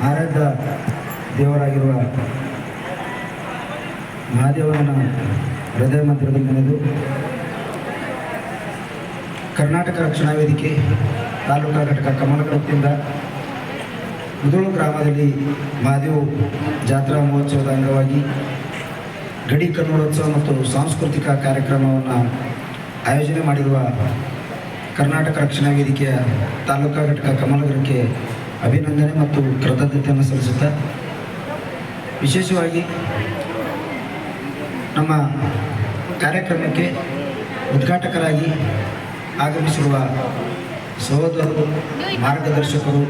ಆರಾಧ್ಯ ದೇವರಾಗಿರುವ ಮಹಾದೇವನ ಹೃದಯ ಮಂದಿರದಲ್ಲಿ ನೆನೆದು ಕರ್ನಾಟಕ ರಕ್ಷಣಾ ವೇದಿಕೆ ತಾಲೂಕಾ ಘಟಕ ಕಮಲಕಟ್ಟಿಯಿಂದ ಮುದೋಳು ಗ್ರಾಮದಲ್ಲಿ ಮಹಾದೇವ ಜಾತ್ರಾ ಮಹೋತ್ಸವದ ಅಂಗವಾಗಿ ಗಡಿ ಕನ್ನಡೋತ್ಸವ ಮತ್ತು ಸಾಂಸ್ಕೃತಿಕ ಕಾರ್ಯಕ್ರಮವನ್ನು ಆಯೋಜನೆ ಮಾಡಿರುವ ಕರ್ನಾಟಕ ರಕ್ಷಣಾ ವೇದಿಕೆಯ ತಾಲೂಕಾ ಘಟಕ ಕಮಲಗರಕ್ಕೆ ಅಭಿನಂದನೆ ಮತ್ತು ಕೃತಜ್ಞತೆಯನ್ನು ಸಲ್ಲಿಸುತ್ತಾ, ವಿಶೇಷವಾಗಿ ನಮ್ಮ ಕಾರ್ಯಕ್ರಮಕ್ಕೆ ಉದ್ಘಾಟಕರಾಗಿ ಆಗಮಿಸಿರುವ ಸಹೋದರರು, ಮಾರ್ಗದರ್ಶಕರು,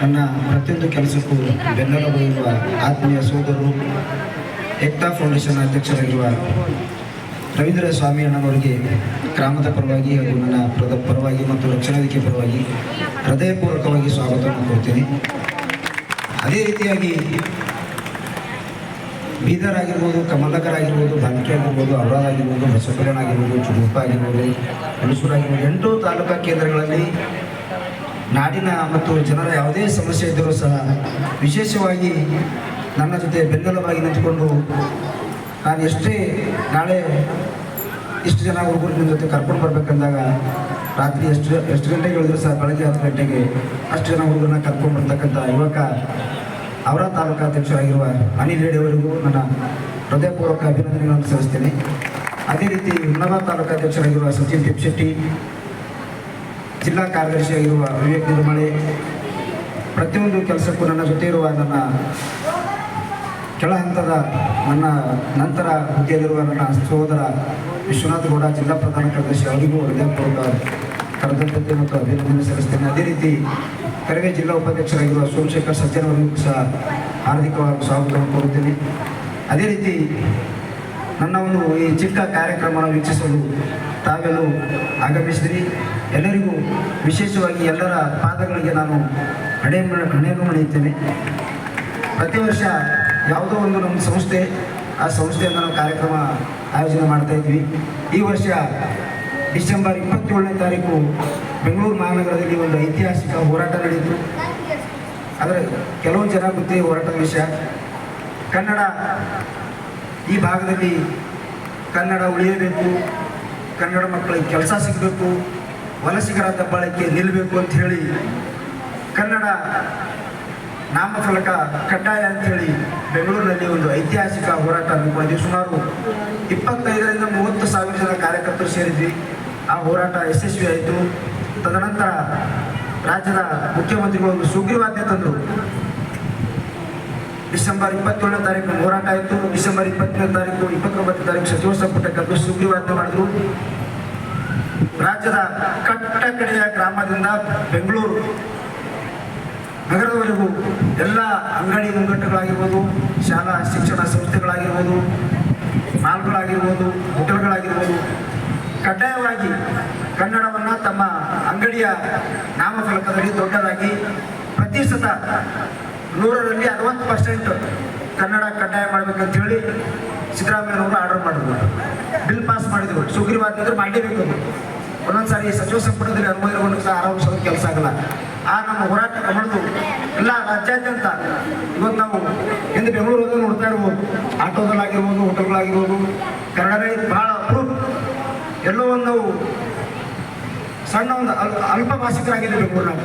ನನ್ನ ಪ್ರತಿಯೊಂದು ಕೆಲಸಕ್ಕೂ ಬೆನ್ನೆಲುಬಾಗಿರುವ ಆತ್ಮೀಯ ಸಹೋದರರು, ಏಕ್ತಾ ಫೌಂಡೇಶನ್ ಅಧ್ಯಕ್ಷರಾಗಿರುವ ರವೀಂದ್ರ ಸ್ವಾಮಿ ಅಣ್ಣನವರಿಗೆ ಗ್ರಾಮದ ಪರವಾಗಿ ಹಾಗೂ ನನ್ನ ಪರವಾಗಿ ಮತ್ತು ರಕ್ಷಣಾ ವೇದಿಕೆ ಪರವಾಗಿ ಹೃದಯಪೂರ್ವಕವಾಗಿ ಸ್ವಾಗತವನ್ನು ಕೊಡ್ತೀನಿ. ಅದೇ ರೀತಿಯಾಗಿ ಬೀದರ್ ಆಗಿರ್ಬೋದು, ಕಮಲಕರ್ ಆಗಿರ್ಬೋದು, ಬಾಲ್ಕಿ ಆಗಿರ್ಬೋದು, ಔರಾದ್ ಆಗಿರ್ಬೋದು, ಬಸವಕಲ್ಯಾಣ ಆಗಿರ್ಬೋದು, ಚುಡುಪ ಆಗಿರ್ಬೋದು, ಹುಣಸೂರು ಆಗಿರ್ಬೋದು, 8 ತಾಲೂಕಾ ಕೇಂದ್ರಗಳಲ್ಲಿ ನಾಡಿನ ಮತ್ತು ಜನರ ಯಾವುದೇ ಸಮಸ್ಯೆ ಇದ್ದರೂ ಸಹ ವಿಶೇಷವಾಗಿ ನನ್ನ ಜೊತೆ ಬೆನ್ನೆಲುಬಾಗಿ ನಿಂತುಕೊಂಡು ನಾನು ಎಷ್ಟೇ ನಾಳೆ ಇಷ್ಟು ಜನ ಹುಡುಗರು ನಿಮ್ಮ ಜೊತೆ ಕರ್ಕೊಂಡು ಬರ್ಬೇಕಂದಾಗ ರಾತ್ರಿ ಎಷ್ಟು ಗಂಟೆಗೆ ಹೇಳಿದ್ರು ಸಹ ಬೆಳಗ್ಗೆ 10 ಗಂಟೆಗೆ ಅಷ್ಟು ಜನ ಹುಡುಗರನ್ನ ಕರ್ಕೊಂಡು ಬರ್ತಕ್ಕಂಥ ಯುವಕ ಅವರ ತಾಲೂಕಾ ಅಧ್ಯಕ್ಷರಾಗಿರುವ ಅನಿಲ್ ರೆಡ್ಡಿ ಅವರಿಗೂ ನನ್ನ ಹೃದಯಪೂರ್ವಕ ಅಭಿನಂದನೆಗಳನ್ನು ಸಲ್ಲಿಸ್ತೇನೆ. ಅದೇ ರೀತಿ ಹುಮ್ನಾಬಾದ್ ತಾಲೂಕಾ ಅಧ್ಯಕ್ಷರಾಗಿರುವ ಸಚಿನ್ ಟಿಪ್ಶೆಟ್ಟಿ, ಜಿಲ್ಲಾ ಕಾರ್ಯದರ್ಶಿಯಾಗಿರುವ ವಿವೇಕ್ ನಿರ್ಮಳೆ, ಪ್ರತಿಯೊಂದು ಕೆಲಸಕ್ಕೂ ನನ್ನ ಜೊತೆ ಇರುವ ನನ್ನ ಕೆಳ ಹಂತದ ನನ್ನ ನಂತರ ಹುದ್ದೆಯಲ್ಲಿರುವ ನನ್ನ ಸಹೋದರ ವಿಶ್ವನಾಥ್ ಗೌಡ, ಜಿಲ್ಲಾ ಪ್ರಧಾನ ಕಾರ್ಯದರ್ಶಿ, ಅವರಿಗೂ ಹೃದಯಪೂರ್ವಕ ಕೃತಜ್ಞತೆ ಮತ್ತು ಅಭಿನಂದನೆ ಸಲ್ಲಿಸ್ತೇನೆ. ಅದೇ ರೀತಿ ಕರವೇ ಜಿಲ್ಲಾ ಉಪಾಧ್ಯಕ್ಷರಾಗಿರುವ ಸೋಮಶೇಖರ್ ಸಜ್ಜನ್ ಅವರಿಗೂ ಸಹ ಹಾರ್ದಿಕವಾಗಿ ಸ್ವಾಗತವನ್ನು ಕೋರುತ್ತೇನೆ. ಅದೇ ರೀತಿ ನನ್ನವನ್ನು ಈ ಚಿಕ್ಕ ಕಾರ್ಯಕ್ರಮವನ್ನು ವೀಕ್ಷಿಸಲು ತಾವೆಲ್ಲೂ ಆಗಮಿಸಿದ್ರಿ. ಎಲ್ಲರಿಗೂ ವಿಶೇಷವಾಗಿ ಎಲ್ಲರ ಪಾದಗಳಿಗೆ ನಾನು ಹಣೆಯನ್ನು ಮಣಿಯುತ್ತೇನೆ. ಪ್ರತಿ ವರ್ಷ ಯಾವುದೋ ಒಂದು ನಮ್ಮ ಸಂಸ್ಥೆ, ಆ ಸಂಸ್ಥೆಯಿಂದ ನಾವು ಕಾರ್ಯಕ್ರಮ ಆಯೋಜನೆ ಮಾಡ್ತಾ ಇದ್ವಿ. ಈ ವರ್ಷ ಡಿಸೆಂಬರ್ 27ನೇ ತಾರೀಕು ಬೆಂಗಳೂರು ಮಹಾನಗರದಲ್ಲಿ ಒಂದು ಐತಿಹಾಸಿಕ ಹೋರಾಟ ನಡೆಯಿತು. ಆದರೆ ಕೆಲವೊಂದು ಜನ ಗೊತ್ತೇ ಹೋರಾಟದ ವಿಷಯ. ಕನ್ನಡ ಈ ಭಾಗದಲ್ಲಿ ಕನ್ನಡ ಉಳಿಯಬೇಕು, ಕನ್ನಡ ಮಕ್ಕಳಿಗೆ ಕೆಲಸ ಸಿಗಬೇಕು, ವಲಸಿಗರ ದಬ್ಬಾಳಿಕೆ ನಿಲ್ಲಬೇಕು ಅಂತ ಹೇಳಿ ಕನ್ನಡ ನಾಮಫಲಕ ಕಡ್ಡಾಯ ಅಂಥೇಳಿ ಬೆಂಗಳೂರಿನಲ್ಲಿ ಒಂದು ಐತಿಹಾಸಿಕ ಹೋರಾಟ ಹಮ್ಮಿಕೊಂಡಿದ್ವಿ. ಸುಮಾರು 25ರಿಂದ 30 ಸಾವಿರ ಜನ ಕಾರ್ಯಕರ್ತರು ಸೇರಿದ್ವಿ. ಆ ಹೋರಾಟ ಯಶಸ್ವಿ ಆಯಿತು. ತದನಂತರ ರಾಜ್ಯದ ಮುಖ್ಯಮಂತ್ರಿಗಳು ಒಂದು ಸುಗ್ರೀವಾಜ್ಞೆ ತಂದರು. ಡಿಸೆಂಬರ್ 27ನೇ ತಾರೀಕು ಹೋರಾಟ ಆಯಿತು. ಡಿಸೆಂಬರ್ 20ನೇ ತಾರೀಕು 29ನೇ ತಾರೀಕು ಸಚಿವ ಸಂಪುಟ ಕರೆದು ಸುಗ್ರೀವಾಜ್ಞೆ ಮಾಡಿದ್ರು. ರಾಜ್ಯದ ಕಟ್ಟ ಕಡೆಯ ಗ್ರಾಮದಿಂದ ಬೆಂಗಳೂರು ನಗರದವರೆಗೂ ಎಲ್ಲ ಅಂಗಡಿ ಮುಂಗಟ್ಟುಗಳಾಗಿರ್ಬೋದು, ಶಾಲಾ ಶಿಕ್ಷಣ ಸಂಸ್ಥೆಗಳಾಗಿರ್ಬೋದು, ಮಾಲ್ಗಳಾಗಿರ್ಬೋದು, ಹೋಟೆಲ್ಗಳಾಗಿರ್ಬೋದು, ಕಡ್ಡಾಯವಾಗಿ ಕನ್ನಡವನ್ನು ತಮ್ಮ ಅಂಗಡಿಯ ನಾಮಫಲಕದಲ್ಲಿ ದೊಡ್ಡದಾಗಿ ಪ್ರತಿಶತ 100ರಲ್ಲಿ 60% ಕನ್ನಡ ಕಡ್ಡಾಯ ಮಾಡಬೇಕಂತ ಹೇಳಿ ಸಿದ್ದರಾಮಯ್ಯನವರು ಆರ್ಡರ್ ಮಾಡಿದ್ರು. ಬಿಲ್ ಪಾಸ್ ಮಾಡಿದ್ರು. ಸುಗ್ರೀವಾಜ್ಞೆ ಮಾಡಲೇಬೇಕು. ಒಂದೊಂದು ಸಾರಿ ಸಚಿವ ಸಂಪುಟದಲ್ಲಿ ಅನುಮೋದನೆಗೊಂಡು ಸಹ ಆರಂಭಿಸೋದು ಕೆಲಸ ಆಗಲ್ಲ. ಆ ನಮ್ಮ ಹೋರಾಟ ಕಮಲದು ಎಲ್ಲ ರಾಜ್ಯಾದ್ಯಂತ ಇವತ್ತು ನಾವು ಎಂದು ಬೆಂಗಳೂರು ನೋಡ್ತಾ ಇರ್ಬೋದು, ಆಟೋದಲ್ಲಾಗಿರ್ಬೋದು, ಹೋಟೆಲ್ಗಳಾಗಿರ್ಬೋದು, ಕನ್ನಡವೇ ಭಾಳ ಅಪ್ರೂವ್. ಎಲ್ಲೋ ಒಂದು ನಾವು ಸಣ್ಣ ಒಂದು ಅಲ್ಪ ಭಾಷಿಕರಾಗಿದೆ ಬೆಂಗಳೂರಿನಾಗ.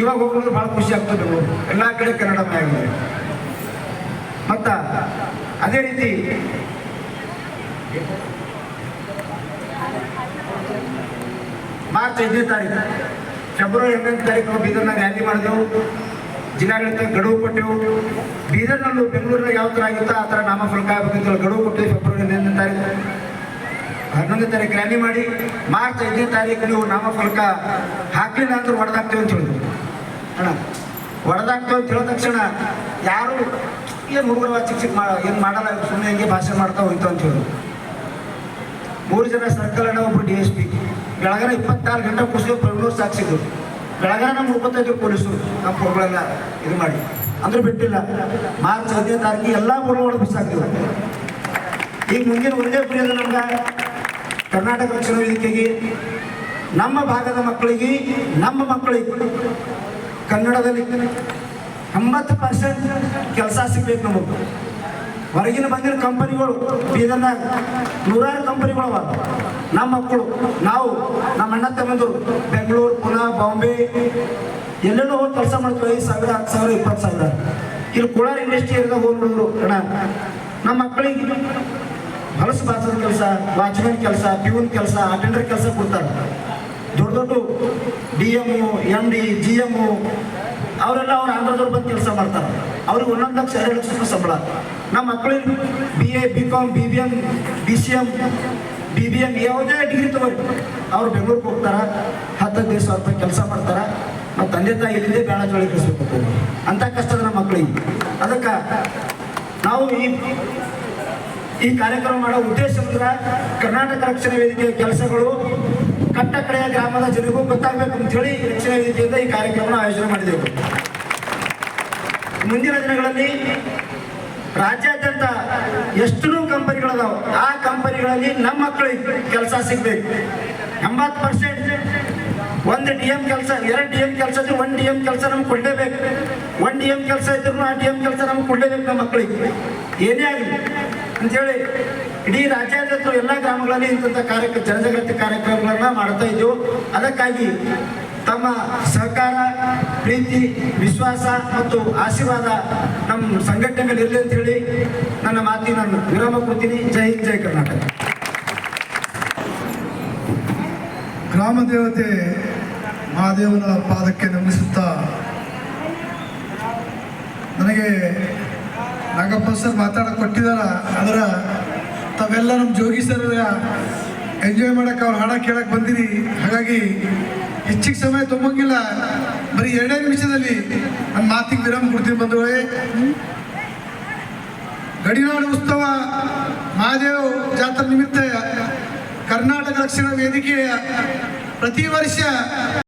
ಇವಾಗ ಹೋಗೋದು ಭಾಳ ಖುಷಿ ಆಗ್ತದೆ. ಬೆಂಗಳೂರು ಎಲ್ಲ ಕಡೆ ಕನ್ನಡಮಯ ಆಗಿದೆ. ಮತ್ತು ಅದೇ ರೀತಿ ಮಾರ್ಚ್ 5ನೇ ತಾರೀಕು, ಫೆಬ್ರವರಿ 8ನೇ ತಾರೀಕು ನಾವು ಬೀದರ್ನಾಗ ರ್ಯಾಲಿ ಮಾಡಿದೆವು. ಜಿಲ್ಲಾಡಳಿತ ಗಡುವು ಕೊಟ್ಟೆವು. ಬೀದರ್ನಲ್ಲೂ ಬೆಂಗಳೂರಿನಾಗ ಯಾವ ಥರ ಆಗಿತ್ತು ಆ ಥರ ನಾಮಫಲಕ ಆಗಬೇಕಂತ ಗಡುವು ಕೊಟ್ಟೆವು. ಫೆಬ್ರವರಿ 8ನೇ ತಾರೀಕು 11ನೇ ತಾರೀಕು ರ್ಯಾಲಿ ಮಾಡಿ ಮಾರ್ಚ್ 5ನೇ ತಾರೀಕು ನೀವು ನಾಮಫಲಕ ಹಾಕಲಿಲ್ಲ ಅಂದ್ರೆ ಹೊಡೆದಾಗ್ತೇವೆ ಅಂತ ಹೇಳಿದ್ರು. ಅಣ್ಣ ಹೊಡೆದಾಗ್ತೇವೆ ಅಂತ ಹೇಳಿದ ತಕ್ಷಣ ಯಾರು ಏನು ಹುಡುಗರು ಚಿಕ್ಕ ಏನು ಮಾಡಲ್ಲ, ಸುಮ್ಮನೆ ಹೆಂಗೆ ಭಾಷೆ ಮಾಡ್ತಾ ಹೋಯ್ತು ಅಂತ ಹೇಳಿದ್ರು. 3 ಜನ ಸರ್ಕಲ್ ಅಣ್ಣ, ಒಬ್ಬರು DSP. ಬೆಳಗಾನ 24 ಗಂಟೆ ಕುಸಿದು ಬೆಂಗಳೂರು ಸಾಕ್ಷಿದ್ರು. ಬೆಳಗಾನ ನಮ್ಮ 35 ಪೊಲೀಸರು ನಮ್ಮ ಪೊಗಳೆಲ್ಲ ಇದು ಮಾಡಿ ಅಂದ್ರೆ ಬಿಟ್ಟಿಲ್ಲ. ಮಾರ್ಚ್ 5ನೇ ತಾರೀಕಿಗೆ ಎಲ್ಲ ಊರುಗಳು ಬಿಸಾಕ್ತಿದ್ರು. ಈಗ ಮುಂದಿನ ಒಂದೇ ಪ್ರಿಯದ ನಮ್ಗೆ ಕರ್ನಾಟಕ ರಕ್ಷಣಾ ವೇದಿಕೆಗೆ ನಮ್ಮ ಭಾಗದ ಮಕ್ಕಳಿಗೆ, ನಮ್ಮ ಮಕ್ಕಳಿಗೆ ಕನ್ನಡದಲ್ಲಿ 90% ಕೆಲಸ ಸಿಗ್ಬೇಕು ನಮಗೆ. ಹೊರಗಿನ ಬಂದಿರೋ ಕಂಪನಿಗಳು ಬೀದರ್ನಾಗ ನೂರಾರು ಕಂಪನಿಗಳು ಅವ. ನಮ್ಮ ಮಕ್ಕಳು ನಾವು ನಮ್ಮ ಅಣ್ಣ ತಮ್ಮಂದರು ಬೆಂಗಳೂರು, ಪುಣೆ, ಬಾಂಬೆ ಎಲ್ಲೆಲ್ಲೋ ಹೋಗಿ ಕೆಲಸ ಮಾಡ್ತೀವಿ. 5,000, 10,000, 20,000. ಇಲ್ಲಿ ಕೋಲಾರ ಇಂಡಸ್ಟ್ರಿ ಇರೋದಾಗ ಹೋಗ್ಬಿಡಿದ್ರು ಅಣ್ಣ. ನಮ್ಮ ಮಕ್ಕಳಿಗೆ ಹೊಲಸು ಬಾಸದ ಕೆಲಸ, ವಾಚ್ಮೆನ್ ಕೆಲಸ, ಪ್ಯೂನ್ ಕೆಲಸ, ಅಟೆಂಡರ್ ಕೆಲಸ ಕೊಡ್ತಾರೆ. ದೊಡ್ಡ ದೊಡ್ಡ DM, MD, GM ಅವರೆಲ್ಲ ಅವ್ರು ಆಂಧ್ರದವ್ರು ಬಂದು ಕೆಲಸ ಮಾಡ್ತಾರೆ. ಅವ್ರಿಗೆ 1 ಲಕ್ಷ 2 ಲಕ್ಷ ರೂಪಾಯಿ ಸಂಬಳ. ನಮ್ಮ ಮಕ್ಕಳಿಗೆ BA, BCom, BBM, BCM, BBM ಯಾವುದೇ ಡಿಗ್ರಿ ತಗೋರಿ ಅವ್ರು ಬೆಂಗಳೂರಿಗೆ ಹೋಗ್ತಾರೆ. 10,000 ರೂಪಾಯಿ ಕೆಲಸ ಮಾಡ್ತಾರೆ. ಮತ್ತು ತಂದೆ ತಾಯಿ ಇಲ್ಲಿಂದೇ ಬೇಡ ಜೋಳಿ ಕಳಿಸ್ಬೇಕು ಅಂತ ಕಷ್ಟದ ನಮ್ಮ ಮಕ್ಕಳಿಗೆ. ಅದಕ್ಕೆ ನಾವು ಈ ಕಾರ್ಯಕ್ರಮ ಮಾಡೋ ಉದ್ದೇಶ ಅಂದ್ರೆ ಕರ್ನಾಟಕ ರಕ್ಷಣಾ ವೇದಿಕೆಯ ಕೆಲಸಗಳು ಕಟ್ಟ ಕಡೆಯ ಗ್ರಾಮದ ಜನರಿಗೂ ಗೊತ್ತಾಗಬೇಕು ಅಂತೇಳಿ ರಕ್ಷಣಾ ವೇದಿಕೆಯಿಂದ ಈ ಕಾರ್ಯಕ್ರಮನ ಆಯೋಜನೆ ಮಾಡಿದೆವು. ಮುಂದಿನ ದಿನಗಳಲ್ಲಿ ರಾಜ್ಯಾದ್ಯಂತ ಎಷ್ಟು ಕಂಪನಿಗಳದಾವೆ, ಆ ಕಂಪನಿಗಳಲ್ಲಿ ನಮ್ಮ ಮಕ್ಕಳಿಗೆ ಕೆಲಸ ಸಿಗ್ಬೇಕು. 80% 1 DM ಕೆಲಸ, 2 DM ಕೆಲಸ ಇದ್ರೆ 1 DM ಕೆಲಸ ನಮ್ಗೆ ಕೊಡಲೇಬೇಕು. 1 DM ಕೆಲಸ ಇದ್ರು ಆ DM ಕೆಲಸ ನಮ್ಗೆ ಕೊಡಲೇಬೇಕು ನಮ್ಮ ಮಕ್ಕಳಿಗೆ, ಏನೇ ಆಗಲಿ ಅಂಥೇಳಿ ಇಡೀ ರಾಜ್ಯಾದ್ಯಂತ ಎಲ್ಲ ಗ್ರಾಮಗಳಲ್ಲಿ ಇಂಥ ಜನಜಾಗೃತಿ ಕಾರ್ಯಕ್ರಮಗಳನ್ನ ಮಾಡ್ತಾ ಇದ್ದೆವು. ಅದಕ್ಕಾಗಿ ತಮ್ಮ ಸಹಕಾರ, ಪ್ರೀತಿ, ವಿಶ್ವಾಸ ಮತ್ತು ಆಶೀರ್ವಾದ ನಮ್ಮ ಸಂಘಟನೆ ಮೇಲೆ ಇರಲಿ ಅಂತೇಳಿ ನನ್ನ ಮಾತಿಗೆ ನಾನು ವಿರಾಮ ಕೊಡ್ತೀನಿ. ಜೈ ಹಿಂದ್, ಜೈ ಕರ್ನಾಟಕ. ಗ್ರಾಮ ದೇವತೆ ಮಹಾದೇವನ ಪಾದಕ್ಕೆ ನಮಿಸುತ್ತಾ, ನನಗೆ ನಾಗಪ್ಪ ಸರ್ ಮಾತಾಡೋಕೆ ಕೊಟ್ಟಿದಾರ. ಅದರ ತಾವೆಲ್ಲ ನಮ್ಮ ಜೋಗಿ ಸರ್ ಎಂಜಾಯ್ ಮಾಡೋಕೆ ಅವ್ರು ಹಾಡ ಕೇಳಕ್ಕೆ ಬಂದಿರಿ. ಹಾಗಾಗಿ ಹೆಚ್ಚಿಗೆ ಸಮಯ ತೊಗೊಂಗಿಲ್ಲ, ಬರೀ 2 ನಿಮಿಷದಲ್ಲಿ ನನ್ನ ಮಾತಿಗೆ ವಿರಾಮ ಕೊಡ್ತೀನಿ. ಬಂಧುಗಳೇ, ಗಡಿನಾಡು ಉತ್ಸವ ಮಹಾದೇವ ಜಾತ್ರೆ ನಿಮಿತ್ತ ಕರ್ನಾಟಕ ರಕ್ಷಣಾ ವೇದಿಕೆಯ ಪ್ರತಿ ವರ್ಷ